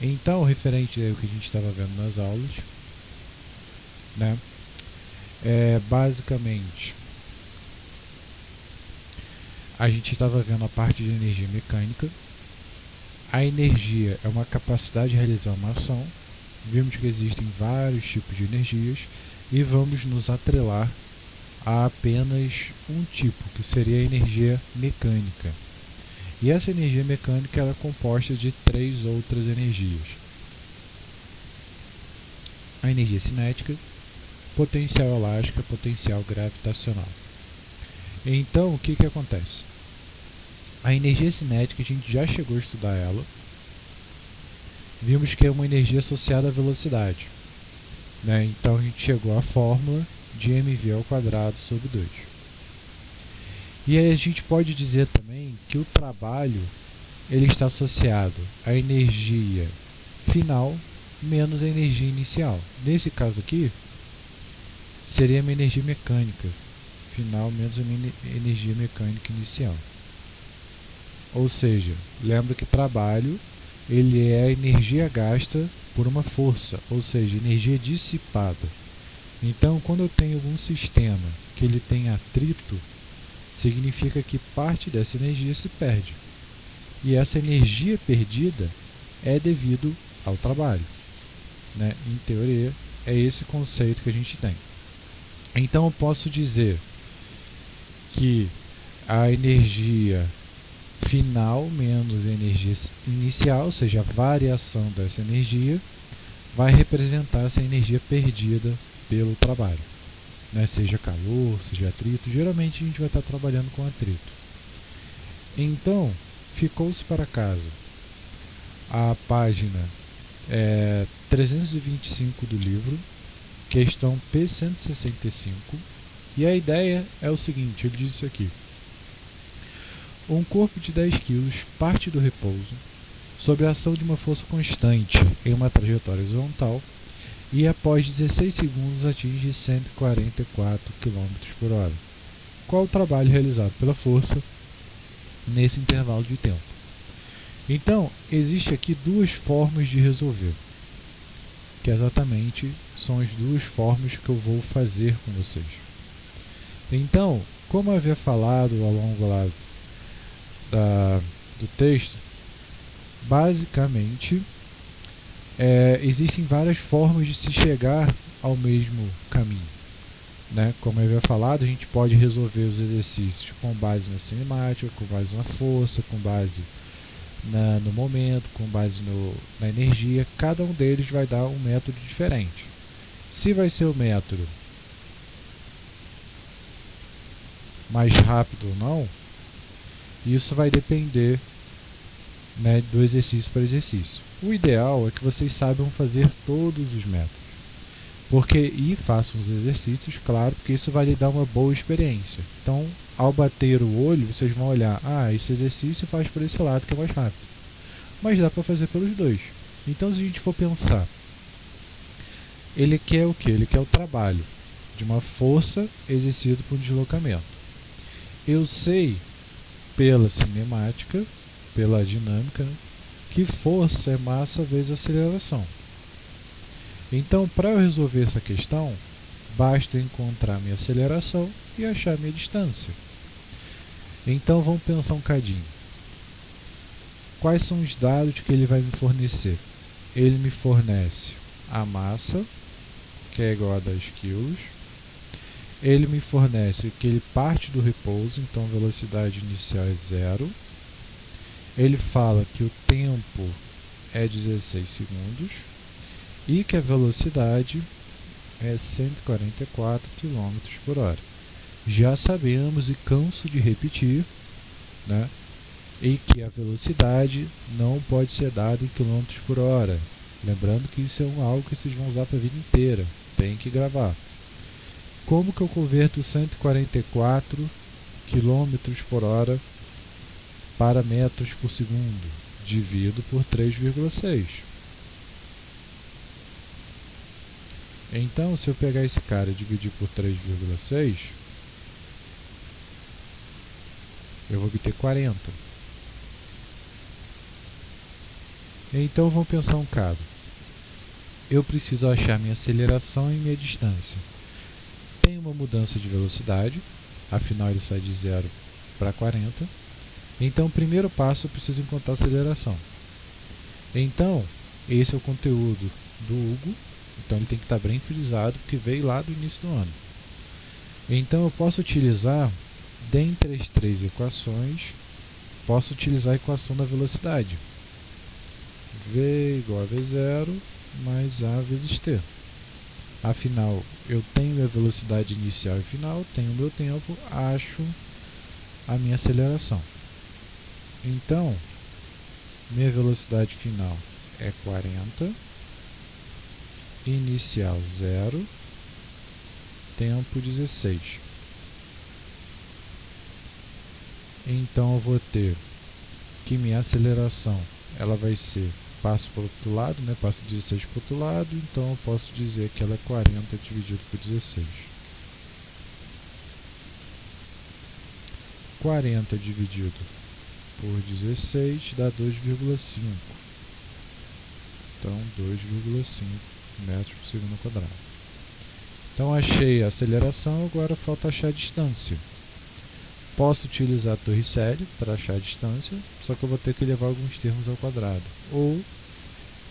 Então, referente ao que a gente estava vendo nas aulas, né, basicamente, a gente estava vendo a parte de energia mecânica. A energia é uma capacidade de realizar uma ação. Vimos que existem vários tipos de energias e vamos nos atrelar a apenas um tipo, que seria a energia mecânica. E essa energia mecânica ela é composta de 3 outras energias: a energia cinética, potencial elástica, potencial gravitacional. Então, o que acontece? A energia cinética, a gente já chegou a estudar ela. Vimos que é uma energia associada à velocidade, né? Então, a gente chegou à fórmula de mv ao quadrado sobre 2. E aí a gente pode dizer também que o trabalho ele está associado à energia final menos a energia inicial. Nesse caso aqui, seria a minha energia mecânica final menos a minha energia mecânica inicial. Ou seja, lembra que trabalho ele é a energia gasta por uma força, ou seja, energia dissipada. Então, quando eu tenho algum sistema que ele tem atrito, significa que parte dessa energia se perde. E essa energia perdida é devido ao trabalho, né? Em teoria, é esse conceito que a gente tem. Então, eu posso dizer que a energia final menos a energia inicial, ou seja, a variação dessa energia, vai representar essa energia perdida pelo trabalho, né? Seja calor, seja atrito. Geralmente a gente vai estar trabalhando com atrito. Então, ficou-se para casa a página 325 do livro, questão P165, e a ideia é o seguinte, ele diz isso aqui: um corpo de 10 kg parte do repouso sob a ação de uma força constante em uma trajetória horizontal e após 16 segundos atinge 144 km por hora. Qual o trabalho realizado pela força nesse intervalo de tempo? Então, existe aqui duas formas de resolver, que exatamente são as duas formas que eu vou fazer com vocês. Então, como eu havia falado ao longo lá do texto, basicamente existem várias formas de se chegar ao mesmo caminho, né? Como eu havia falado, a gente pode resolver os exercícios com base na cinemática, com base na força, com base no momento, com base na energia. Cada um deles vai dar um método diferente. Se vai ser o método mais rápido ou não, isso vai depender, né, do exercício para exercício. O ideal é que vocês saibam fazer todos os métodos, e façam os exercícios, claro, porque isso vai lhe dar uma boa experiência. Então, ao bater o olho, vocês vão olhar, esse exercício faz por esse lado que é mais rápido, mas dá para fazer pelos dois. Então, se a gente for pensar, ele quer o que? Ele quer o trabalho de uma força exercida por um deslocamento. Eu sei pela cinemática, pela dinâmica, que força é massa vezes aceleração. Então, para eu resolver essa questão, basta encontrar minha aceleração e achar minha distância. Então, vamos pensar um cadinho. Quais são os dados que ele vai me fornecer? Ele me fornece a massa, que é igual a 10 kg. Ele me fornece que ele parte do repouso, então a velocidade inicial é 0. Ele fala que o tempo é 16 segundos e que a velocidade é 144 km por hora. Já sabemos e canso de repetir, né, e que a velocidade não pode ser dada em km por hora. Lembrando que isso é algo que vocês vão usar para a vida inteira. Tem que gravar. Como que eu converto 144 km por hora para metros por segundo? Divido por 3,6. Então, se eu pegar esse cara e dividir por 3,6, eu vou obter 40. Então vamos pensar um caso. Eu preciso achar minha aceleração e minha distância. Tem uma mudança de velocidade, afinal ele sai de 0 para 40. Então, o primeiro passo eu preciso encontrar a aceleração. Então, esse é o conteúdo do Hugo. Então, ele tem que estar bem frisado, porque veio lá do início do ano. Então, eu posso utilizar, dentre as três equações, posso utilizar a equação da velocidade. V igual a V0 mais A vezes T. Afinal, eu tenho minha velocidade inicial e final, tenho meu tempo, acho a minha aceleração. Então, minha velocidade final é 40, inicial 0, tempo 16. Então eu vou ter que minha aceleração ela vai ser, passo para o outro lado, né? Passo 16 para o outro lado, então eu posso dizer que ela é 40 dividido por 16. 40 dividido por 16 dá 2,5. Então, 2,5 metros por segundo quadrado. Então, achei a aceleração, agora falta achar a distância. Posso utilizar a torre série para achar a distância, só que eu vou ter que levar alguns termos ao quadrado. Ou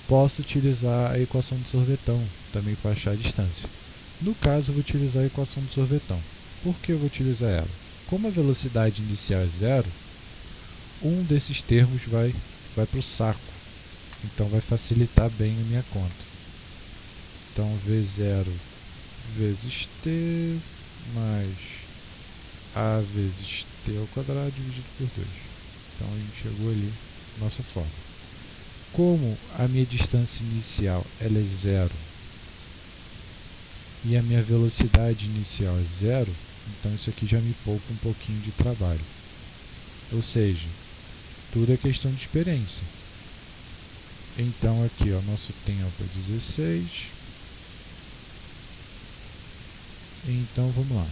posso utilizar a equação do sorvetão também para achar a distância. No caso, eu vou utilizar a equação do sorvetão. Por que eu vou utilizar ela? Como a velocidade inicial é 0, um desses termos vai para o saco. Então vai facilitar bem a minha conta. Então V0 vezes T mais A vezes T ao quadrado dividido por 2. Então a gente chegou ali na nossa forma. Como a minha distância inicial ela é 0 e a minha velocidade inicial é 0, então isso aqui já me poupa um pouquinho de trabalho. Ou seja, tudo é questão de experiência. Então aqui, ó, nosso tempo é 16. Então vamos lá.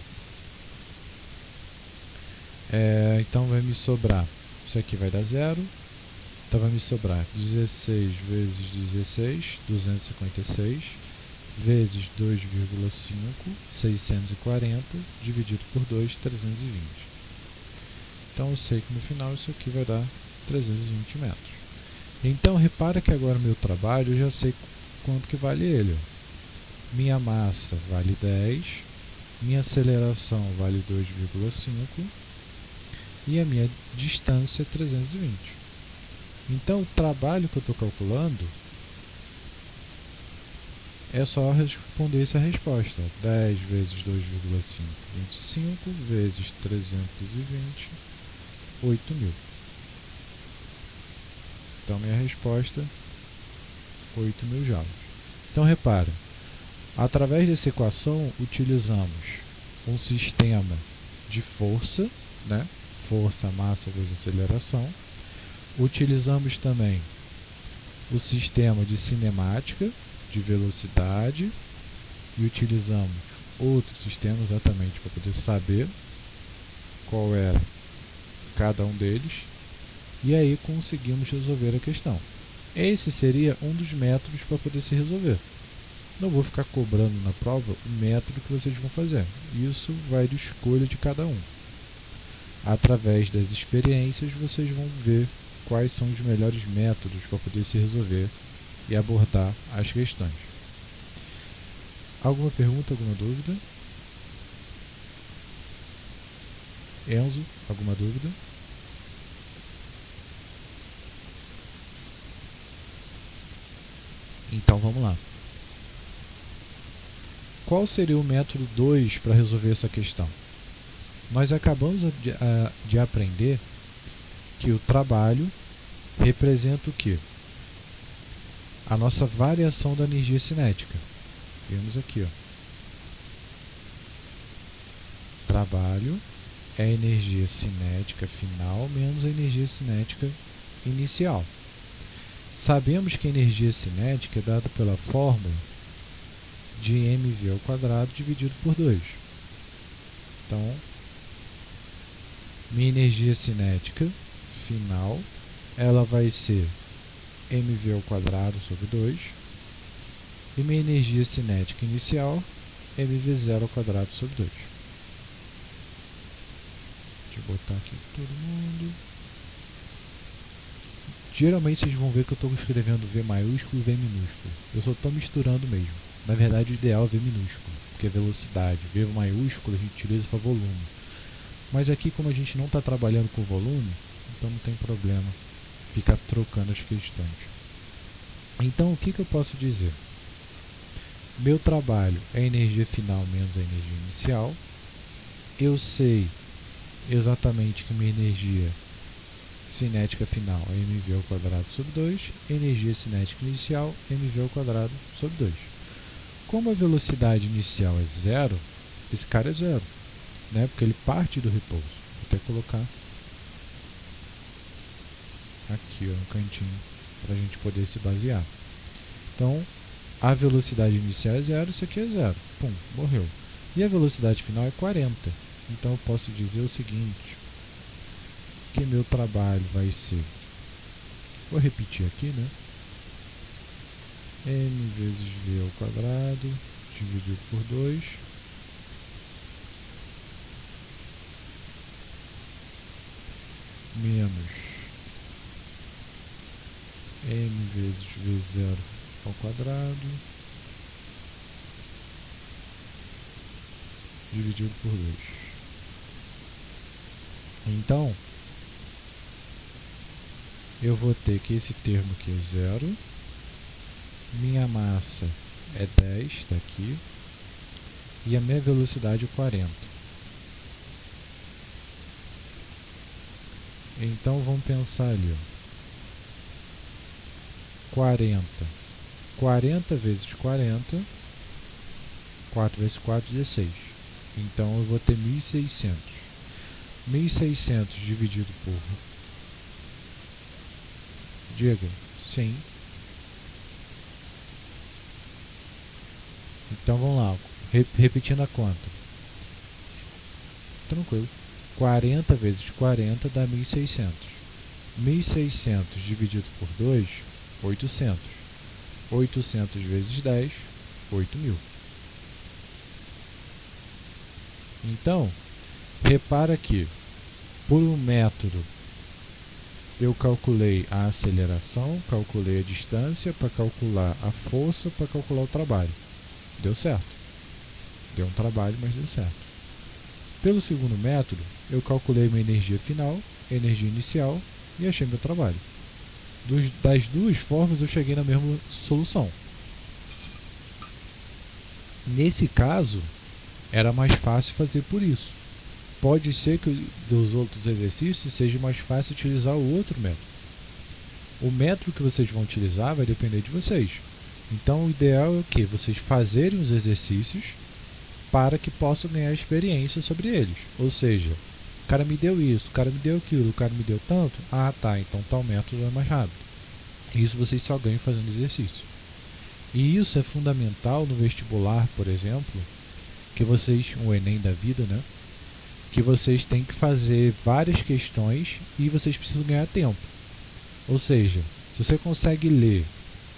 Então vai me sobrar, isso aqui vai dar 0. Então vai me sobrar 16 vezes 16, 256, vezes 2,5, 640, dividido por 2, 320. Então eu sei que no final isso aqui vai dar 320 metros. Então repara que agora o meu trabalho eu já sei quanto que vale ele. Minha massa vale 10, minha aceleração vale 2,5 e a minha distância é 320. Então o trabalho que eu estou calculando é só responder essa resposta. 10 vezes 2,5, 25, vezes 320, 8.000. Então, minha resposta, 8.000 joules. Então, repara, através dessa equação, utilizamos um sistema de força, né? Força, massa vezes aceleração. Utilizamos também o sistema de cinemática, de velocidade, e utilizamos outro sistema exatamente para poder saber qual era cada um deles. E aí conseguimos resolver a questão. Esse seria um dos métodos para poder se resolver. Não vou ficar cobrando na prova o método que vocês vão fazer. Isso vai de escolha de cada um. Através das experiências vocês vão ver quais são os melhores métodos para poder se resolver e abordar as questões. Alguma pergunta, alguma dúvida? Enzo, alguma dúvida? Então vamos lá. Qual seria o método 2 para resolver essa questão? Nós acabamos de aprender que o trabalho representa o quê? A nossa variação da energia cinética. Vemos aqui, ó. Trabalho é a energia cinética final menos a energia cinética inicial. Sabemos que a energia cinética é dada pela fórmula de mv ao quadrado dividido por 2. Então, minha energia cinética final, ela vai ser mv ao quadrado sobre 2. E minha energia cinética inicial, mv0 ao quadrado sobre 2. Deixa eu botar aqui todo mundo. Geralmente vocês vão ver que eu estou escrevendo V maiúsculo e V minúsculo. Eu só estou misturando mesmo. Na verdade o ideal é V minúsculo, porque é velocidade. V maiúsculo a gente utiliza para volume. Mas aqui, como a gente não está trabalhando com volume, então não tem problema ficar trocando as questões. Então o que eu posso dizer? Meu trabalho é a energia final menos a energia inicial. Eu sei exatamente que minha energia cinética final é mv ao quadrado sobre 2, energia cinética inicial mv ao quadrado sobre 2. Como a velocidade inicial é zero, esse cara é zero, né? Porque ele parte do repouso. Vou até colocar aqui no cantinho para a gente poder se basear. Então, a velocidade inicial é zero, isso aqui é zero. Pum, morreu. E a velocidade final é 40. Então eu posso dizer o seguinte, que meu trabalho vai ser, vou repetir aqui, né? M vezes V ao quadrado dividido por 2 menos M vezes V0 ao quadrado dividido por 2. Então, eu vou ter que esse termo aqui é zero, minha massa é 10, está aqui, e a minha velocidade é 40. Então vamos pensar ali, ó. 40 vezes 40, 4 vezes 4, 16. Então eu vou ter 1.600. 1.600 dividido por... Diga, sim. Então vamos lá, repetindo a conta. Tranquilo. 40 vezes 40 dá 1.600. 1.600 dividido por 2, 800. 800 vezes 10, 8.000. Então, repara que, por um método, eu calculei a aceleração, calculei a distância, para calcular a força, para calcular o trabalho. Deu certo. Deu um trabalho, mas deu certo. Pelo segundo método, eu calculei minha energia final, energia inicial e achei meu trabalho. Das duas formas, eu cheguei na mesma solução. Nesse caso, era mais fácil fazer por isso. Pode ser que dos outros exercícios seja mais fácil utilizar o outro método. O método que vocês vão utilizar vai depender de vocês. Então o ideal é o que? Vocês fazerem os exercícios para que possam ganhar experiência sobre eles. Ou seja, o cara me deu isso, o cara me deu aquilo, o cara me deu tanto. Ah tá, então tal método é mais rápido. Isso vocês só ganham fazendo exercício. E isso é fundamental no vestibular, por exemplo, que vocês, o Enem da vida, né? Que vocês têm que fazer várias questões e vocês precisam ganhar tempo. Ou seja, se você consegue ler,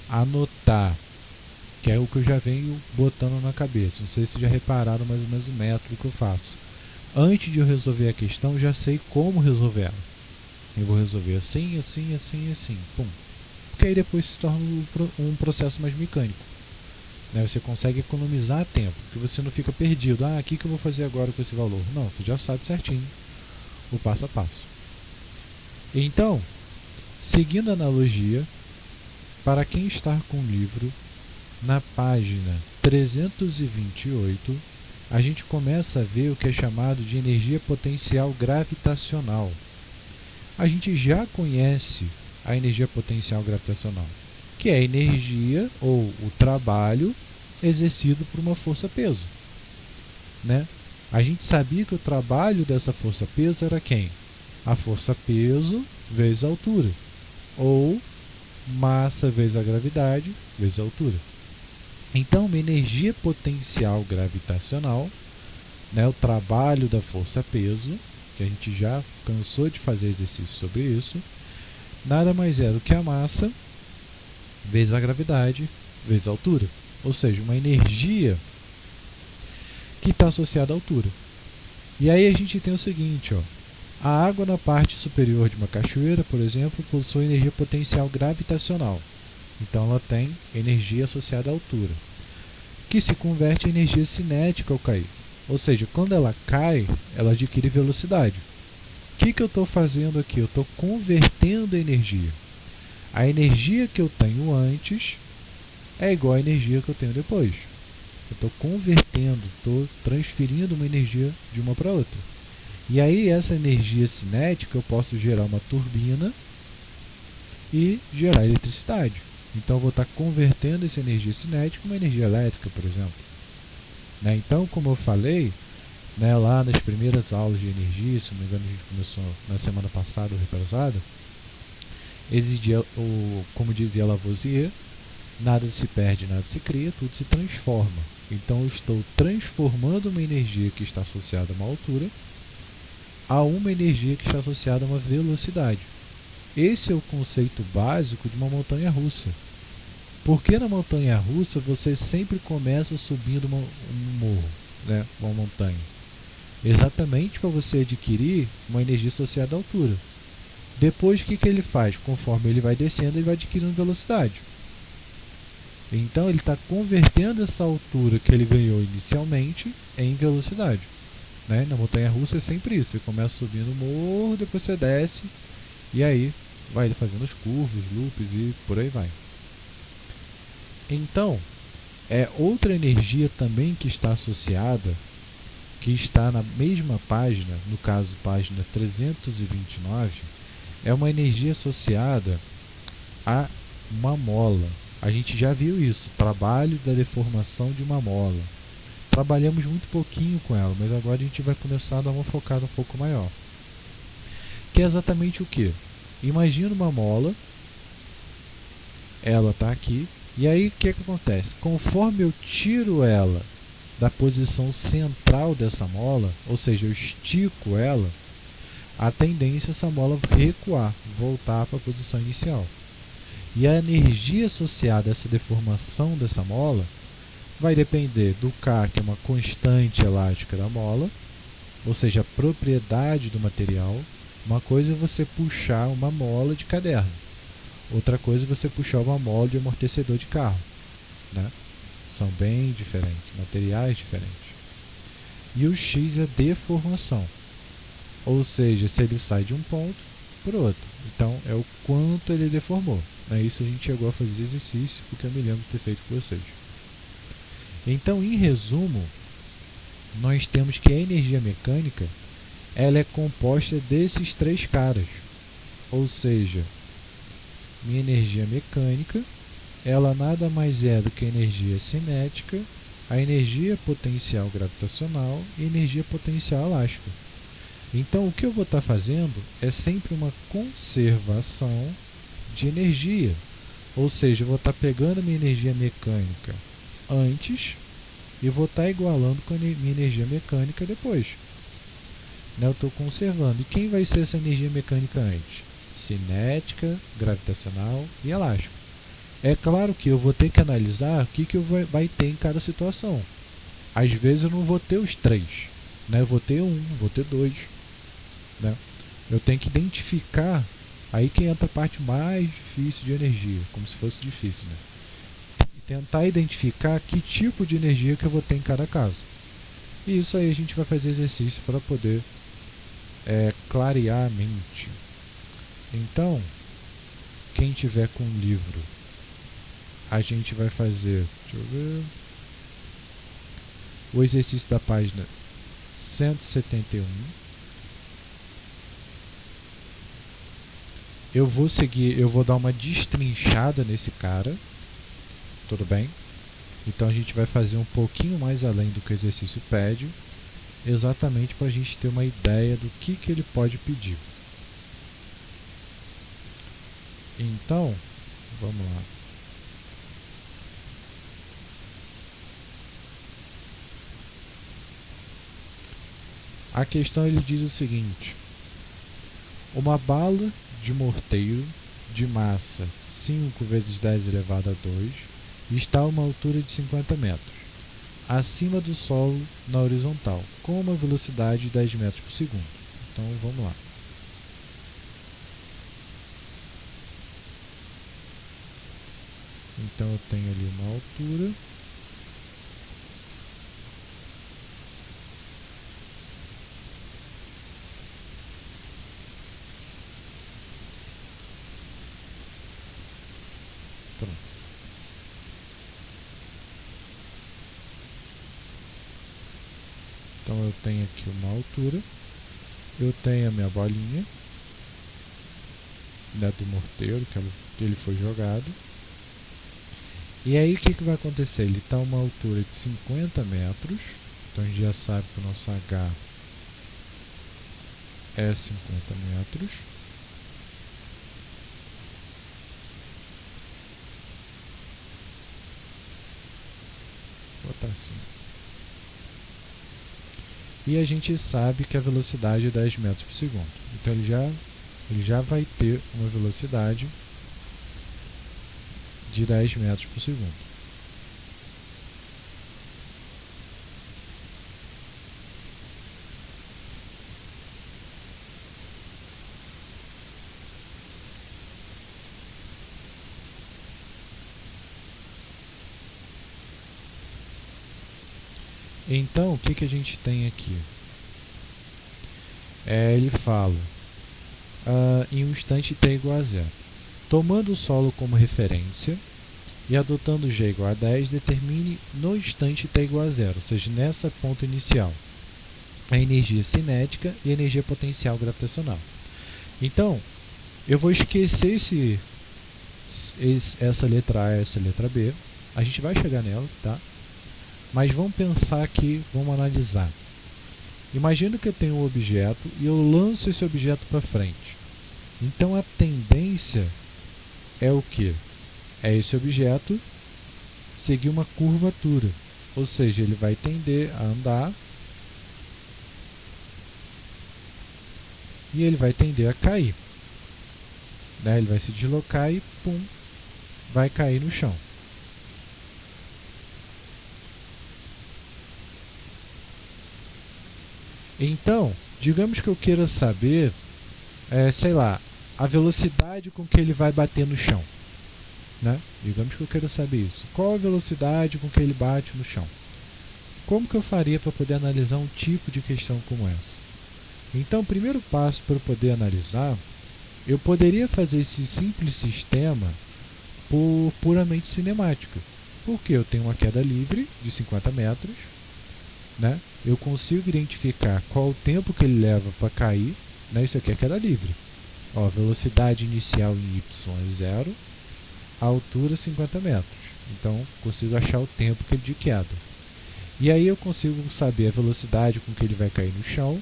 anotar, que é o que eu já venho botando na cabeça, não sei se já repararam mais ou menos o método que eu faço. Antes de eu resolver a questão, eu já sei como resolver ela. Eu vou resolver assim, assim, assim, assim, pum. Porque aí depois se torna um processo mais mecânico. Você consegue economizar tempo, porque você não fica perdido. Ah, o que eu vou fazer agora com esse valor? Não, você já sabe certinho o passo a passo. Então, seguindo a analogia, para quem está com o livro, na página 328, a gente começa a ver o que é chamado de energia potencial gravitacional. A gente já conhece a energia potencial gravitacional, que é a energia ou o trabalho exercido por uma força-peso, né? A gente sabia que o trabalho dessa força-peso era quem? A força-peso vezes a altura, ou massa vezes a gravidade vezes a altura. Então, uma energia potencial gravitacional, né, o trabalho da força-peso, que a gente já cansou de fazer exercício sobre isso, nada mais é do que a massa vezes a gravidade, vezes a altura. Ou seja, uma energia que está associada à altura. E aí a gente tem o seguinte, ó. A água na parte superior de uma cachoeira, por exemplo, possui energia potencial gravitacional. Então ela tem energia associada à altura, que se converte em energia cinética ao cair. Ou seja, quando ela cai, ela adquire velocidade. O que eu estou fazendo aqui? Eu estou convertendo a energia. A energia que eu tenho antes é igual à energia que eu tenho depois. Eu estou convertendo, estou transferindo uma energia de uma para outra. E aí essa energia cinética eu posso gerar uma turbina e gerar eletricidade. Então eu vou estar convertendo essa energia cinética em uma energia elétrica, por exemplo. Então, como eu falei, lá nas primeiras aulas de energia, se não me engano a gente começou na semana passada ou retrasada, exigia, como dizia Lavoisier, nada se perde, nada se cria, tudo se transforma. Então eu estou transformando uma energia que está associada a uma altura a uma energia que está associada a uma velocidade. Esse é o conceito básico de uma montanha-russa. Porque na montanha-russa você sempre começa subindo um morro, uma montanha. Exatamente para você adquirir uma energia associada à altura. Depois o que ele faz? Conforme ele vai descendo, ele vai adquirindo velocidade. Então ele está convertendo essa altura que ele ganhou inicialmente em velocidade. Na montanha-russa é sempre isso. Você começa subindo o morro, depois você desce, e aí vai fazendo as curvas, loops e por aí vai. Então, outra energia também que está associada, que está na mesma página, no caso página 329, é uma energia associada a uma mola. A gente já viu isso, trabalho da deformação de uma mola. Trabalhamos muito pouquinho com ela, mas agora a gente vai começar a dar uma focada um pouco maior. Que é exatamente o que? Imagina uma mola, ela está aqui, e aí o que acontece? Conforme eu tiro ela da posição central dessa mola, ou seja, eu estico ela, a tendência é essa mola recuar, voltar para a posição inicial. E a energia associada a essa deformação dessa mola vai depender do K, que é uma constante elástica da mola, ou seja, a propriedade do material. Uma coisa é você puxar uma mola de caderno, outra coisa é você puxar uma mola de amortecedor de carro. São bem diferentes, materiais diferentes. E o X é deformação, ou seja, se ele sai de um ponto para o outro. Então é o quanto ele deformou. Isso a gente chegou a fazer exercício, porque eu me lembro de ter feito com vocês. Então, em resumo, nós temos que a energia mecânica ela é composta desses três caras. Ou seja, minha energia mecânica ela nada mais é do que a energia cinética, a energia potencial gravitacional e a energia potencial elástica. Então, o que eu vou estar fazendo é sempre uma conservação de energia. Ou seja, eu vou estar pegando a minha energia mecânica antes e vou estar igualando com a minha energia mecânica depois. Eu estou conservando. E quem vai ser essa energia mecânica antes? Cinética, gravitacional e elástica. É claro que eu vou ter que analisar o que vai ter em cada situação. Às vezes eu não vou ter os três. Eu vou ter um, vou ter dois. Eu tenho que identificar. Aí que entra a parte mais difícil de energia, como se fosse difícil. E tentar identificar que tipo de energia que eu vou ter em cada caso. E isso aí a gente vai fazer exercício para poder clarear a mente. Então, quem tiver com um livro, a gente vai fazer, deixa eu ver, o exercício da página 171. Eu vou seguir, eu vou dar uma destrinchada nesse cara, tudo bem? Então a gente vai fazer um pouquinho mais além do que o exercício pede, exatamente para a gente ter uma ideia do que ele pode pedir. Então, vamos lá. A questão ele diz o seguinte: uma bala de morteiro de massa 5 vezes 10 elevado a 2 e está a uma altura de 50 metros, acima do solo na horizontal, com uma velocidade de 10 metros por segundo. Então vamos lá. Então eu tenho ali uma altura. Pronto. Então eu tenho aqui uma altura. Eu tenho a minha bolinha, né, do morteiro que ele foi jogado. E aí o que vai acontecer? Ele está a uma altura de 50 metros. Então a gente já sabe que o nosso H é 50 metros. Vou botar assim. E a gente sabe que a velocidade é 10 metros por segundo. Então ele já vai ter uma velocidade de 10 metros por segundo. Então, o que a gente tem aqui? Ele fala, em um instante t igual a 0. Tomando o solo como referência e adotando g igual a 10, determine no instante t igual a 0, ou seja, nessa ponta inicial, a energia cinética e a energia potencial gravitacional. Então, eu vou esquecer essa letra A e essa letra B. A gente vai chegar nela, tá? Mas vamos pensar aqui, vamos analisar. Imagina que eu tenho um objeto e eu lanço esse objeto para frente. Então a tendência é o quê? É esse objeto seguir uma curvatura. Ou seja, ele vai tender a andar e ele vai tender a cair. Né? Ele vai se deslocar e pum, vai cair no chão. Então, digamos que eu queira saber, sei lá, a velocidade com que ele vai bater no chão. Né? Digamos que eu queira saber isso. Qual a velocidade com que ele bate no chão? Como que eu faria para poder analisar um tipo de questão como essa? Então, o primeiro passo para eu poder analisar, eu poderia fazer esse simples sistema por puramente cinemática. Porque eu tenho uma queda livre de 50 metros, né? Eu consigo identificar qual o tempo que ele leva para cair, né? Isso aqui é queda livre. Ó, velocidade inicial em y é 0, a altura 50 metros. Então, consigo achar o tempo que ele de queda. E aí eu consigo saber a velocidade com que ele vai cair no chão,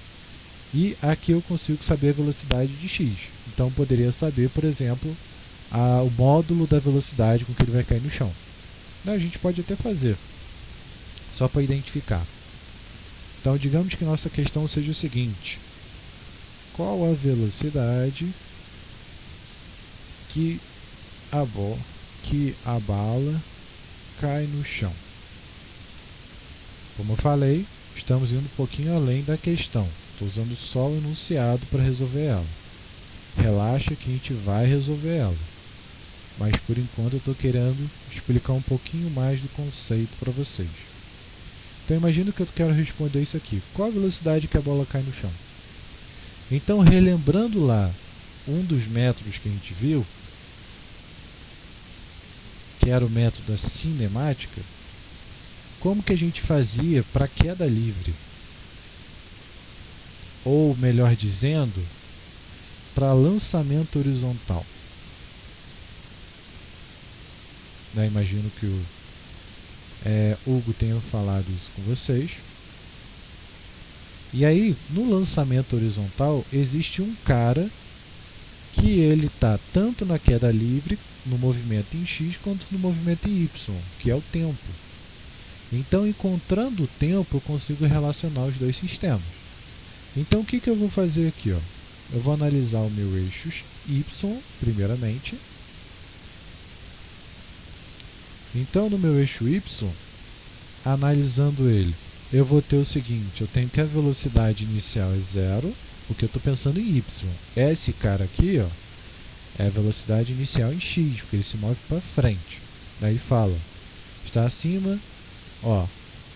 e aqui eu consigo saber a velocidade de x. Então, eu poderia saber, por exemplo, o módulo da velocidade com que ele vai cair no chão. A gente pode até fazer, só para identificar. Então, digamos que nossa questão seja o seguinte: qual a velocidade que a bala cai no chão? Como eu falei, estamos indo um pouquinho além da questão. Estou usando só o enunciado para resolver ela. Relaxa que a gente vai resolver ela. Mas por enquanto eu estou querendo explicar um pouquinho mais do conceito para vocês. Então imagina que eu quero responder isso aqui. Qual a velocidade que a bola cai no chão? Então, relembrando lá um dos métodos que a gente viu, que era o método da cinemática, como que a gente fazia para queda livre? Ou, melhor dizendo, para lançamento horizontal. Né? Imagino que o Hugo tenha falado isso com vocês. E aí, no lançamento horizontal, existe um cara que ele está tanto na queda livre, no movimento em x, quanto no movimento em y, que é o tempo. Então, encontrando o tempo, eu consigo relacionar os dois sistemas. Então, o que eu vou fazer aqui? Ó? Eu vou analisar o meu eixo y primeiramente. Então, no meu eixo y, analisando ele, eu vou ter o seguinte: eu tenho que a velocidade inicial é 0, porque eu estou pensando em y. Esse cara aqui, ó, é a velocidade inicial em x, porque ele se move para frente. Daí fala, está acima, ó,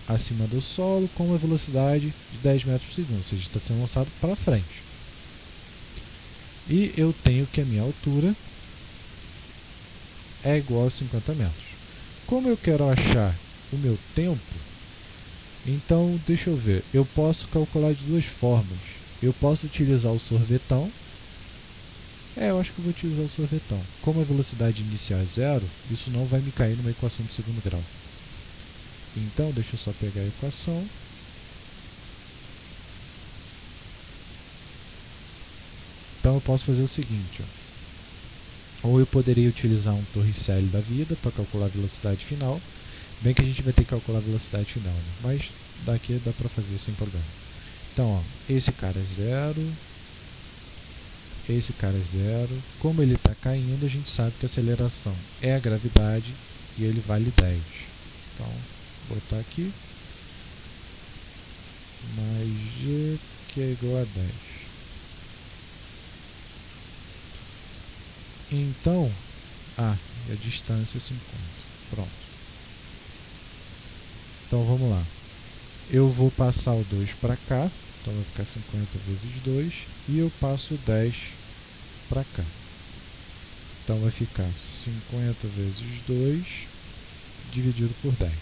acima do solo com uma velocidade de 10 metros por segundo, ou seja, está sendo lançado para frente. E eu tenho que a minha altura é igual a 50 metros. Como eu quero achar o meu tempo, então deixa eu ver, eu posso calcular de duas formas. Eu posso utilizar o sorvetão. Eu acho que eu vou utilizar o sorvetão. Como a velocidade inicial é 0, isso não vai me cair numa equação de segundo grau. Então, deixa eu só pegar a equação. Então, eu posso fazer o seguinte, ó. Ou eu poderia utilizar um Torricelli da vida para calcular a velocidade final. Bem que a gente vai ter que calcular a velocidade final, né? Mas daqui dá para fazer sem problema. Então, ó, esse cara é 0. Esse cara é 0. Como ele está caindo, a gente sabe que a aceleração é a gravidade e ele vale 10. Então, vou botar aqui. Mais g, que é igual a 10. Então, e a distância é 50. Pronto. Então, vamos lá. Eu vou passar o 2 para cá. Então, vai ficar 50 vezes 2. E eu passo o 10 para cá. Então, vai ficar 50 vezes 2 dividido por 10.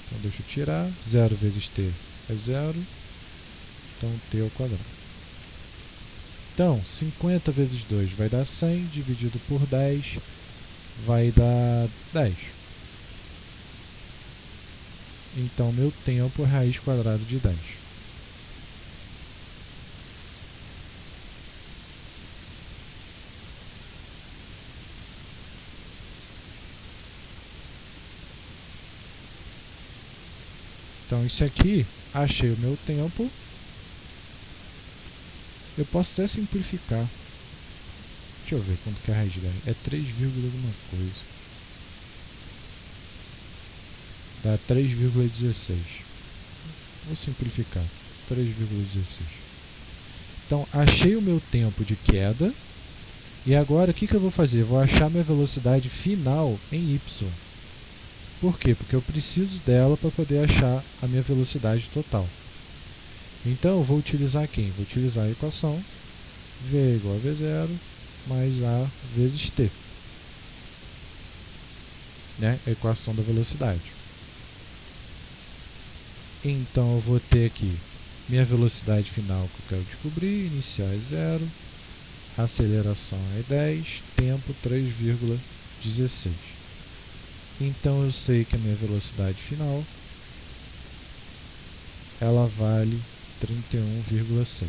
Então, deixa eu tirar. 0 vezes t é 0. Então, t ao quadrado. Então, 50 vezes 2 vai dar 100, dividido por 10 vai dar 10. Então, meu tempo é raiz quadrada de 10. Então, isso aqui, achei o meu tempo. Eu posso até simplificar. Deixa eu ver quanto que é a raiz de 10. É 3, alguma coisa. Dá 3,16. Vou simplificar. 3,16. Então, achei o meu tempo de queda. E agora, o que eu vou fazer? Vou achar minha velocidade final em y. Por quê? Porque eu preciso dela para poder achar a minha velocidade total. Então, eu vou utilizar quem? Vou utilizar a equação v é igual a v0 mais a vezes t. Né? A equação da velocidade. Então, eu vou ter aqui minha velocidade final que eu quero descobrir. Inicial é 0. Aceleração é 10. Tempo 3,16. Então, eu sei que a minha velocidade final ela vale 31,6.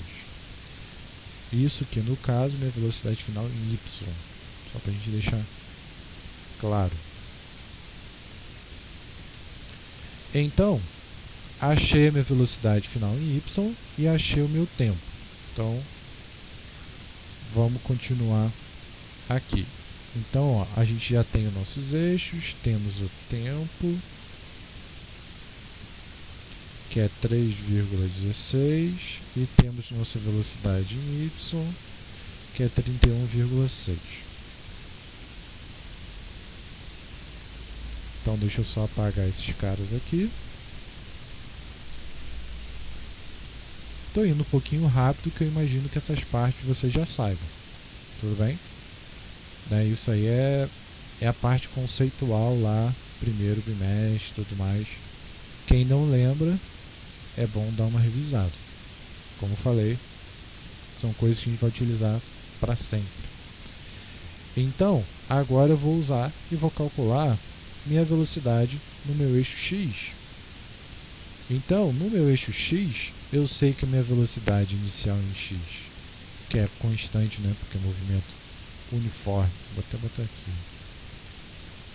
Isso que, no caso, minha velocidade final em y. Só para a gente deixar claro. Então, achei a minha velocidade final em y e achei o meu tempo. Então, vamos continuar aqui. Então, ó, a gente já tem os nossos eixos, temos o tempo, que é 3,16, e temos nossa velocidade em y, que é 31,6. Então, deixa eu só apagar esses caras aqui. Estou indo um pouquinho rápido, que eu imagino que essas partes vocês já saibam. Tudo bem? Isso aí é a parte conceitual lá, primeiro bimestre e tudo mais. Quem não lembra, é bom dar uma revisada. Como eu falei, são coisas que a gente vai utilizar para sempre. Então, agora eu vou usar e vou calcular minha velocidade no meu eixo x. Então, no meu eixo x, eu sei que a minha velocidade inicial em x, que é constante, né, porque é movimento uniforme, vou até botar aqui,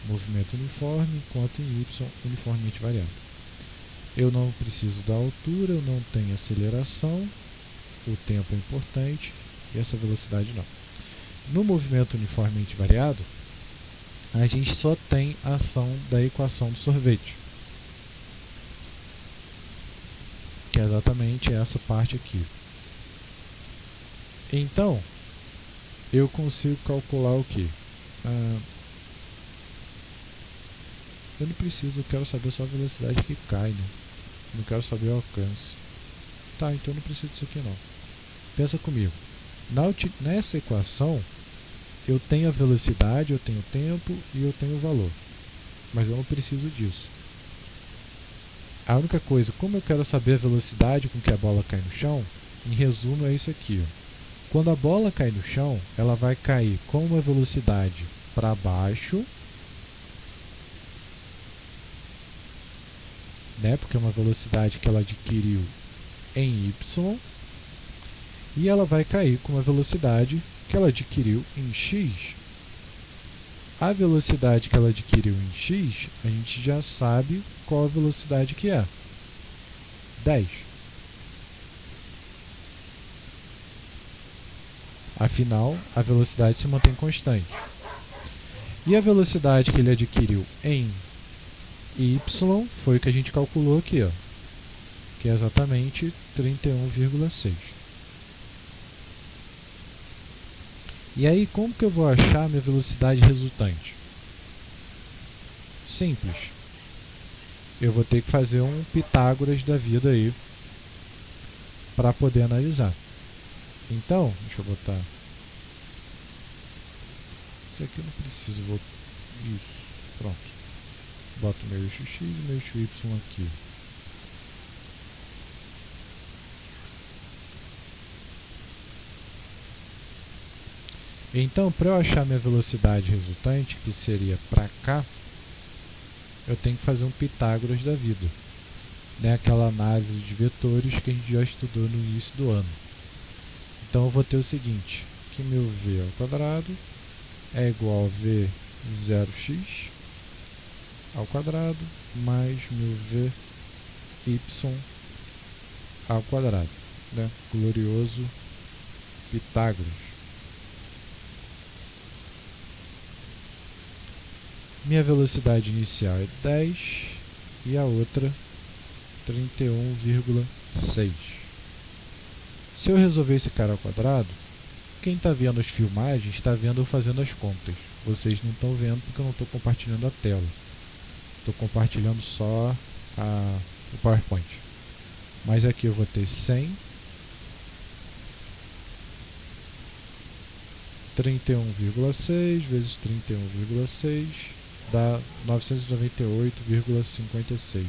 movimento uniforme, enquanto em y uniformemente variável. Eu não preciso da altura, eu não tenho aceleração, o tempo é importante e essa velocidade não. No movimento uniformemente variado, a gente só tem a ação da equação do sorvete, que é exatamente essa parte aqui. Então, eu consigo calcular o quê? Eu não preciso, eu quero saber só a velocidade que cai, né? Não quero saber o alcance. Tá, então não preciso disso aqui não. Pensa comigo. Nessa equação, eu tenho a velocidade, eu tenho o tempo e eu tenho o valor. Mas eu não preciso disso. A única coisa, como eu quero saber a velocidade com que a bola cai no chão, em resumo é isso aqui. Ó. Quando a bola cai no chão, ela vai cair com uma velocidade para baixo, né, porque é uma velocidade que ela adquiriu em y, e ela vai cair com uma velocidade que ela adquiriu em x. A velocidade que ela adquiriu em x, a gente já sabe qual a velocidade que é. 10. Afinal, a velocidade se mantém constante. E a velocidade que ele adquiriu em y foi o que a gente calculou aqui, ó, que é exatamente 31,6. E aí, como que eu vou achar a minha velocidade resultante? Simples. Eu vou ter que fazer um Pitágoras da vida aí para poder analisar. Então, deixa eu botar. Isso aqui eu não preciso. Isso, pronto. Boto meu eixo x e meu eixo y aqui. Então, para eu achar minha velocidade resultante, que seria para cá, eu tenho que fazer um Pitágoras da vida, né? Aquela análise de vetores que a gente já estudou no início do ano. Então eu vou ter o seguinte, que meu v ao quadrado é igual a v0x ao quadrado mais meu vy ao quadrado, né? Glorioso Pitágoras. Minha velocidade inicial é 10 e a outra 31,6. Se eu resolver esse cara ao quadrado, quem está vendo as filmagens está vendo eu fazendo as contas. Vocês não estão vendo porque eu não estou compartilhando a tela. Estou compartilhando só o PowerPoint. Mas aqui eu vou ter 100, 31,6 vezes 31,6 dá 998,56.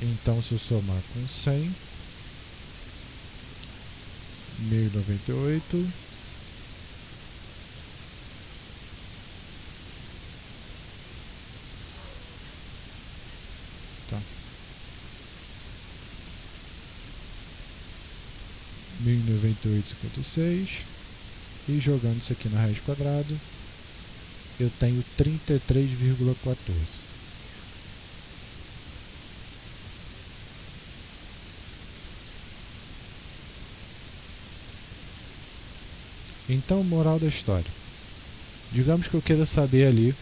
Então, se eu somar com 100, 1098, tá. 1098,56, e jogando isso aqui na raiz quadrada, eu tenho 33,14. Então, moral da história. Digamos que eu queira saber ali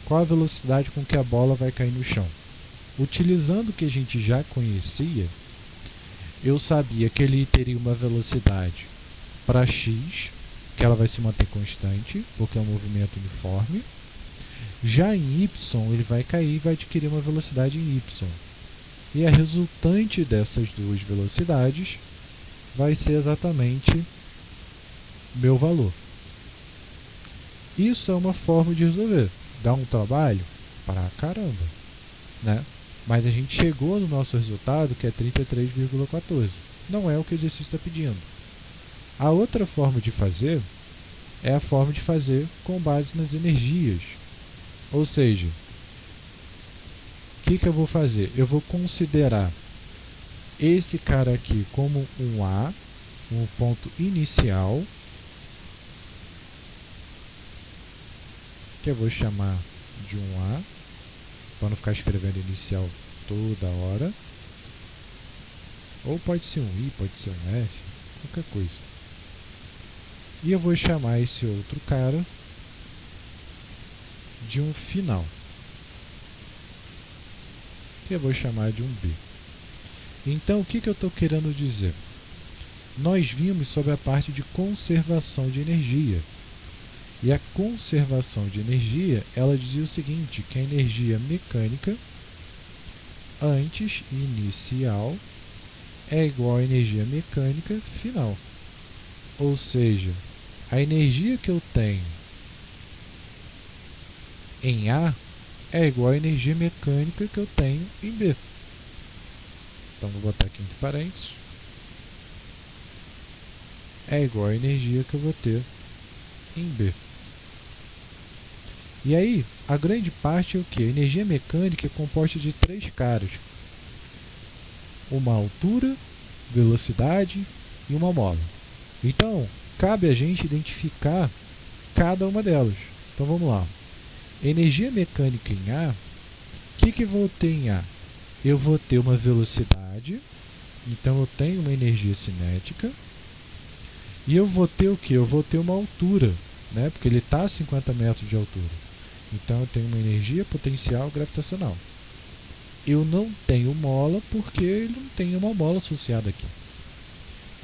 qual a velocidade com que a bola vai cair no chão. Utilizando o que a gente já conhecia, eu sabia que ele teria uma velocidade para x, que ela vai se manter constante, porque é um movimento uniforme. Já em y, ele vai cair e vai adquirir uma velocidade em y. E a resultante dessas duas velocidades vai ser exatamente meu valor. Isso é uma forma de resolver. Dá um trabalho? Pra caramba, né? Mas a gente chegou no nosso resultado, que é 33,14. Não é o que o exercício está pedindo. A outra forma de fazer é a forma de fazer com base nas energias. Ou seja, o que eu vou fazer? Eu vou considerar esse cara aqui como um A, um ponto inicial, que eu vou chamar de um A, para não ficar escrevendo inicial toda hora. Ou pode ser um I, pode ser um F, qualquer coisa. E eu vou chamar esse outro cara de um final, que eu vou chamar de um B. Então, o que eu estou querendo dizer? Nós vimos sobre a parte de conservação de energia. E a conservação de energia, ela dizia o seguinte, que a energia mecânica antes inicial é igual à energia mecânica final. Ou seja, a energia que eu tenho em A é igual à energia mecânica que eu tenho em B. Então, vou botar aqui entre parênteses. É igual à energia que eu vou ter em B. E aí, a grande parte é o que? A energia mecânica é composta de 3 caras. Uma altura, velocidade e uma mola. Então, cabe a gente identificar cada uma delas. Então, vamos lá. Energia mecânica em A, o que eu vou ter em A? Eu vou ter uma velocidade, então eu tenho uma energia cinética. E eu vou ter o que? Eu vou ter uma altura, né? Porque ele está a 50 metros de altura. Então eu tenho uma energia potencial gravitacional. Eu não tenho mola porque ele não tem uma mola associada aqui.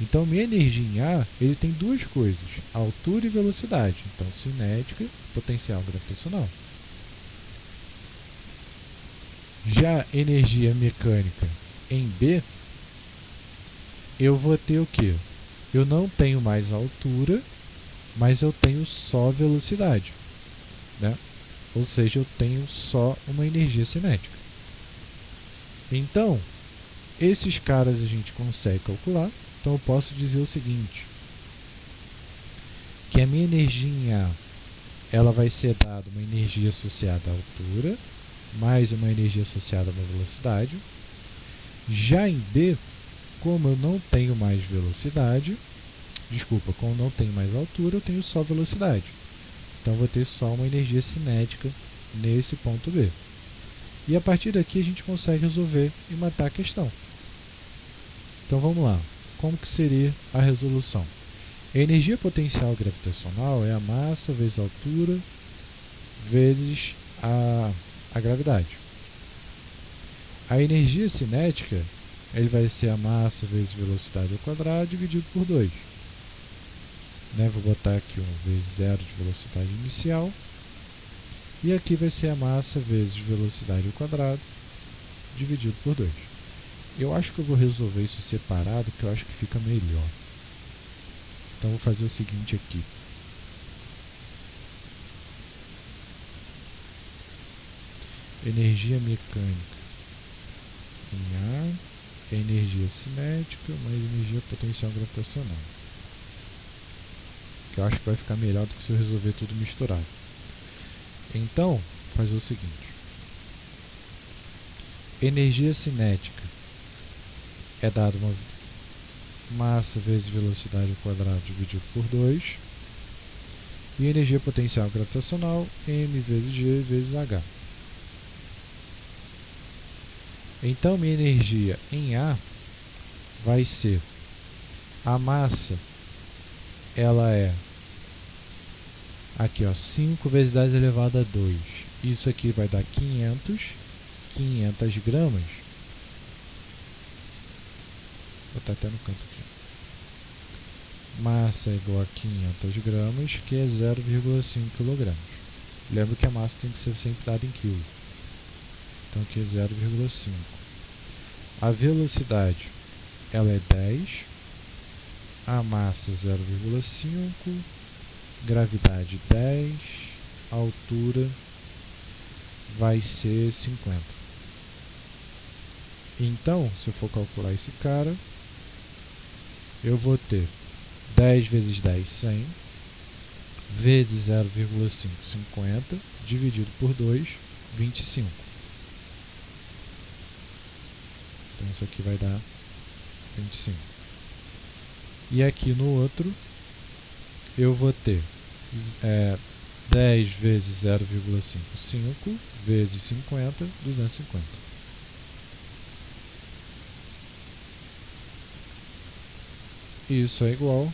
Então minha energia em A, ele tem duas coisas, altura e velocidade. Então cinética, potencial gravitacional. Já energia mecânica em B, eu vou ter o que? Eu não tenho mais altura, mas eu tenho só velocidade, né? Ou seja, eu tenho só uma energia cinética. Então, esses caras a gente consegue calcular. Então eu posso dizer o seguinte, que a minha energia em A, ela vai ser dada uma energia associada à altura, mais uma energia associada a uma velocidade. Já em B, como eu não tenho mais velocidade, como eu não tenho mais altura, eu tenho só velocidade. Então eu vou ter só uma energia cinética nesse ponto B. E a partir daqui a gente consegue resolver e matar a questão. Então vamos lá. Como que seria a resolução? A energia potencial gravitacional é a massa vezes a altura vezes a gravidade. A energia cinética, ele vai ser a massa vezes velocidade ao quadrado dividido por 2. Né? Vou botar aqui 1 vezes 0 de velocidade inicial. E aqui vai ser a massa vezes velocidade ao quadrado dividido por 2. Eu acho que eu vou resolver isso separado, que eu acho que fica melhor. Então vou fazer o seguinte aqui. Energia mecânica em A, energia cinética mais energia potencial gravitacional. Que eu acho que vai ficar melhor do que se eu resolver tudo misturado. Então, vou fazer o seguinte. Energia cinética é dado uma massa vezes velocidade ao quadrado dividido por 2. E energia potencial gravitacional, m vezes g vezes h. Então, minha energia em A vai ser a massa, ela é aqui, ó, 5 vezes 10 elevado a 2. Isso aqui vai dar 500 gramas. Vou botar até no canto aqui. Massa é igual a 500 gramas, que é 0,5 kg. Lembra que a massa tem que ser sempre dada em quilo. Então aqui é 0,5. A velocidade, ela é 10. A massa 0,5. Gravidade 10. A altura vai ser 50. Então, se eu for calcular esse cara, eu vou ter 10 vezes 10, 100, vezes 0,5, 50, dividido por 2, 25. Então isso aqui vai dar 25. E aqui no outro, eu vou ter 10 vezes 0,5, 5, vezes 50, 250. Isso é igual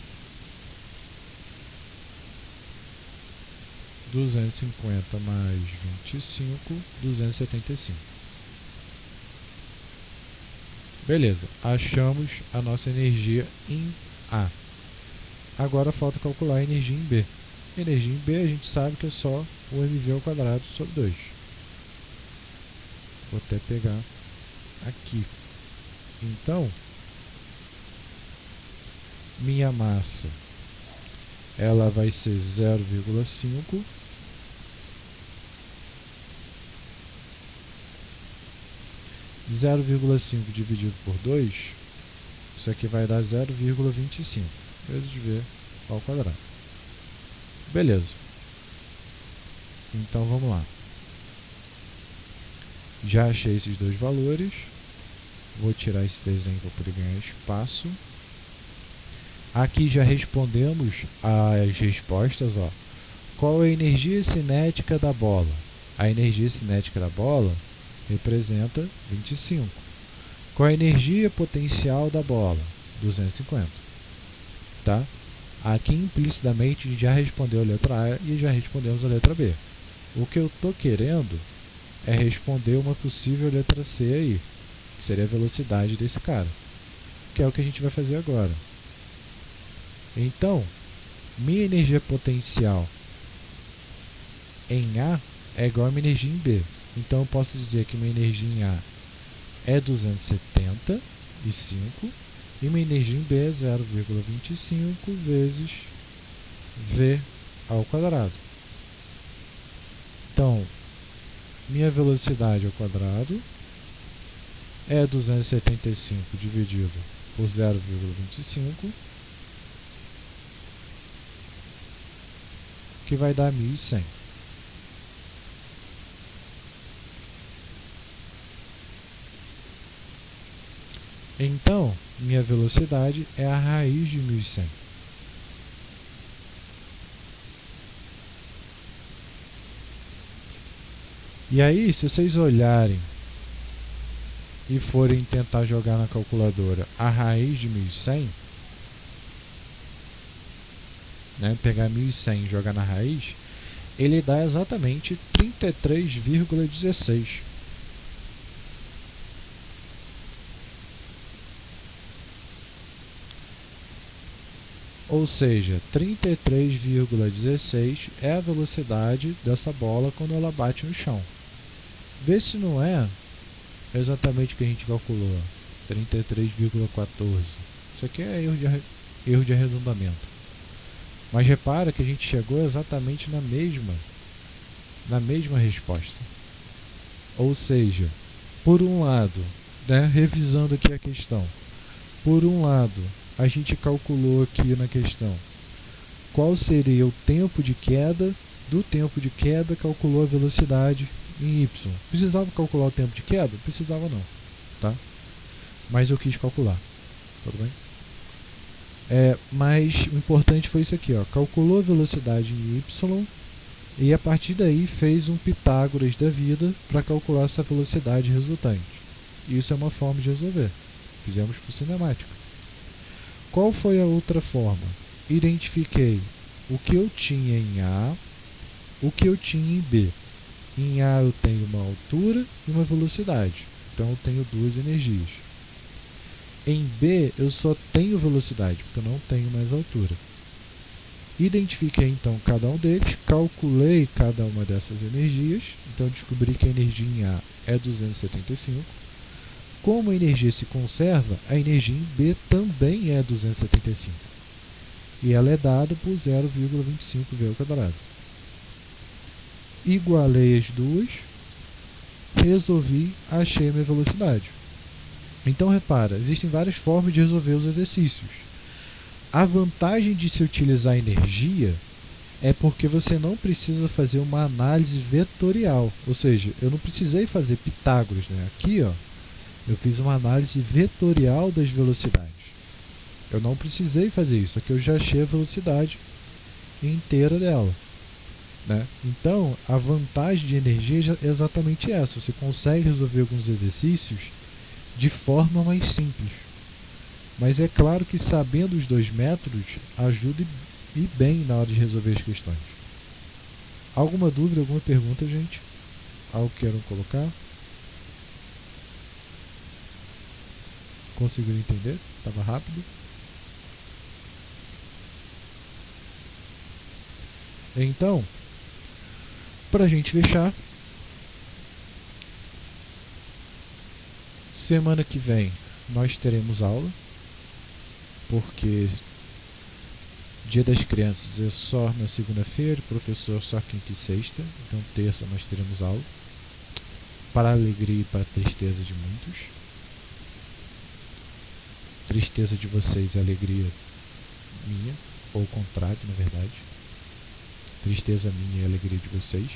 250 mais 25, 275. Beleza, achamos a nossa energia em A. Agora falta calcular a energia em B. Energia em B a gente sabe que é só o mv ao quadrado sobre 2. Vou até pegar aqui. Então, minha massa ela vai ser 0,5 0,5 dividido por 2, isso aqui vai dar 0,25 vezes v ao quadrado. Beleza. Então vamos lá. Já achei esses dois valores. Vou tirar esse desenho para poder ganhar espaço. Aqui já respondemos as respostas. Ó. Qual é a energia cinética da bola? A energia cinética da bola representa 25. Qual é a energia potencial da bola? 250. Tá? Aqui implicitamente a gente já respondeu a letra A e já respondemos a letra B. O que eu estou querendo é responder uma possível letra C aí, que seria a velocidade desse cara, que é o que a gente vai fazer agora. Então, minha energia potencial em A é igual a minha energia em B. Então eu posso dizer que minha energia em A é 275 e minha energia em B é 0,25 vezes v ao quadrado. Então, minha velocidade ao quadrado é 275 dividido por 0,25, que vai dar 1.100. Então, minha velocidade é a raiz de 1.100. E aí, se vocês olharem e forem tentar jogar na calculadora a raiz de 1.100, né, pegar 1.100 e jogar na raiz, ele dá exatamente 33,16. Ou seja, 33,16 é a velocidade dessa bola quando ela bate no chão. Vê se não é exatamente o que a gente calculou. 33,14. Isso aqui é erro de arredondamento. Mas repara que a gente chegou exatamente na mesma resposta. Ou seja, por um lado, né, revisando aqui a questão, por um lado, a gente calculou aqui na questão qual seria o tempo de queda, do tempo de queda calculou a velocidade em y. Precisava calcular o tempo de queda? Precisava não, tá? Mas eu quis calcular, tudo bem? Mas o importante foi isso aqui, ó. Calculou a velocidade em y e a partir daí fez um Pitágoras da vida para calcular essa velocidade resultante. Isso é uma forma de resolver. Fizemos por cinemática. Qual foi a outra forma? Identifiquei o que eu tinha em A, o que eu tinha em B. Em A eu tenho uma altura e uma velocidade, então eu tenho duas energias. Em B eu só tenho velocidade, porque eu não tenho mais altura. Identifiquei então cada um deles, calculei cada uma dessas energias, então descobri que a energia em A é 275. Como a energia se conserva, a energia em B também é 275. E ela é dada por 0,25 v ao quadrado. Igualei as duas, resolvi, achei a minha velocidade. Então repara, existem várias formas de resolver os exercícios. A vantagem de se utilizar energia é porque você não precisa fazer uma análise vetorial, ou seja, eu não precisei fazer Pitágoras, né? Aqui, ó, eu fiz uma análise vetorial das velocidades. Eu não precisei fazer isso, aqui eu já achei a velocidade inteira dela, né? Então, a vantagem de energia é exatamente essa. Você consegue resolver alguns exercícios de forma mais simples. Mas é claro que sabendo os dois métodos ajuda e bem na hora de resolver as questões. Alguma dúvida, alguma pergunta, gente? Algo que queiram colocar? Conseguiram entender? Estava rápido? Então, para a gente fechar, semana que vem nós teremos aula, porque Dia das Crianças é só na segunda-feira, professor só quinta e sexta, então terça nós teremos aula, para a alegria e para a tristeza de muitos. Tristeza de vocês e alegria minha, ou o contrário, na verdade. Tristeza minha e alegria de vocês.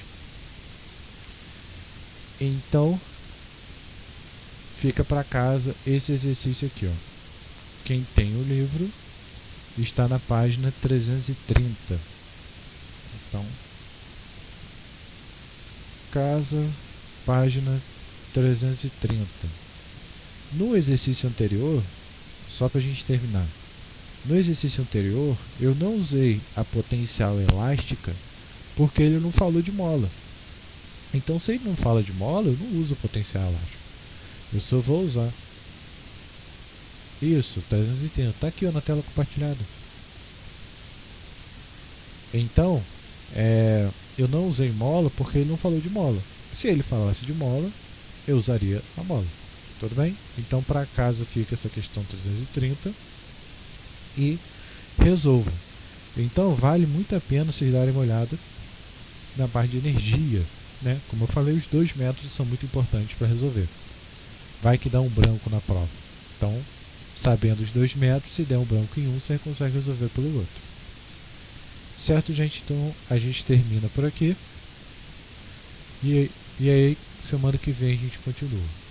Então, fica para casa esse exercício aqui, ó. Quem tem o livro está na página 330. Então, casa, página 330. No exercício anterior, só para a gente terminar, no exercício anterior eu não usei a potencial elástica porque ele não falou de mola. Então, se ele não fala de mola, eu não uso potencial elástico. Eu só vou usar isso, 330. Está aqui, ó, na tela compartilhada. Então, eu não usei mola porque ele não falou de mola. Se ele falasse de mola, eu usaria a mola. Tudo bem? Então, para casa fica essa questão 330 e resolvam. Então, vale muito a pena vocês darem uma olhada na parte de energia, né? Como eu falei, os 2 métodos são muito importantes para resolver. Vai que dá um branco na prova. Então, sabendo os 2 métodos, se der um branco em um, você consegue resolver pelo outro. Certo, gente? Então, a gente termina por aqui. E aí, semana que vem a gente continua.